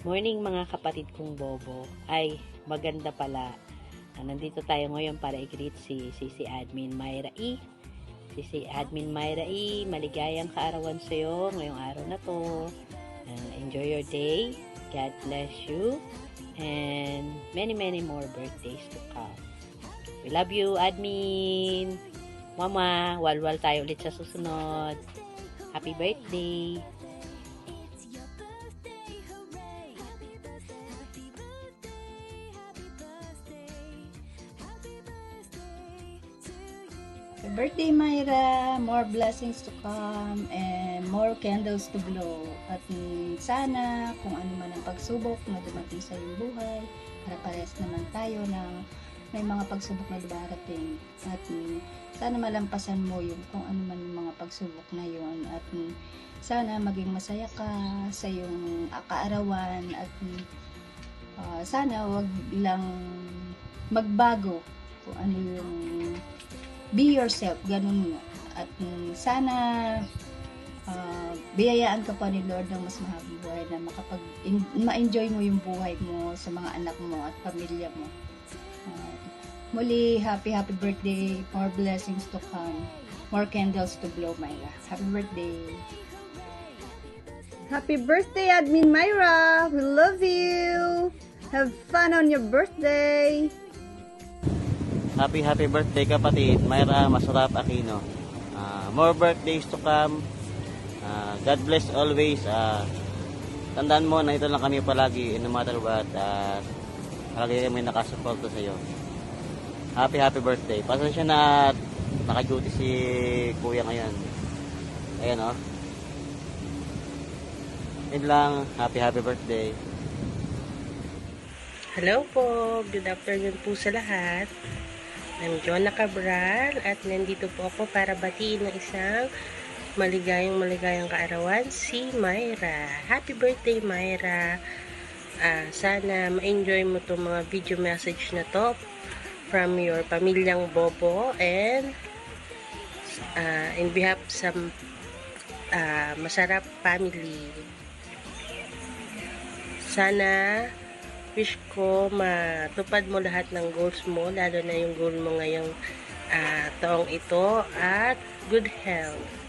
Good morning mga kapatid kong bobo. Ay, maganda pala. Nandito tayo ngayon para i-greet si Admin Myra E. Si Admin Myra E, maligayang kaarawan sa iyo ngayong araw na to. Enjoy your day. God bless you. And many more birthdays to come. We love you, Admin. Mama, walwal tayo ulit sa susunod. Happy birthday. Happy birthday, Myra! More blessings to come and more candles to blow. At sana kung ano man ang pagsubok na dumating sa iyong buhay, para pares naman tayo ng may mga pagsubok na dumarating. At sana malampasan mo yung kung ano man yung mga pagsubok na yun. At sana maging masaya ka sa iyong kaarawan. At sana wag lang magbago kung ano yung be yourself, ganun nga. At sana biyayaan ka pa ni Lord ng mas mahabang buhay na ma-enjoy mo yung buhay mo sa mga anak mo at pamilya mo. Muli, happy birthday, more blessings to come, more candles to blow, Myra. Happy birthday. Happy birthday, Admin Myra! We love you! Have fun on your birthday! Happy birthday kapatid, Myra Masarap Aquino. More birthdays to come. God bless always. Tandaan mo na ito lang kami palagi, no matter what. Palagi kami nakasuporta sa iyo. Happy birthday. Pasensya na at naka-duty si kuya ngayon. Ayan o. Yun lang. Happy birthday. Hello po. Good afternoon po sa lahat. I'm Jonah Cabral at nandito po ako para batiin ng isang maligayang kaarawan, si Myra. Happy birthday, Myra. Sana ma-enjoy mo itong mga video message na to from your pamilyang bobo and in behalf sa Masarap family. Sana wish ko matupad mo lahat ng goals mo, lalo na yung goal mo ngayong taong ito, at good health.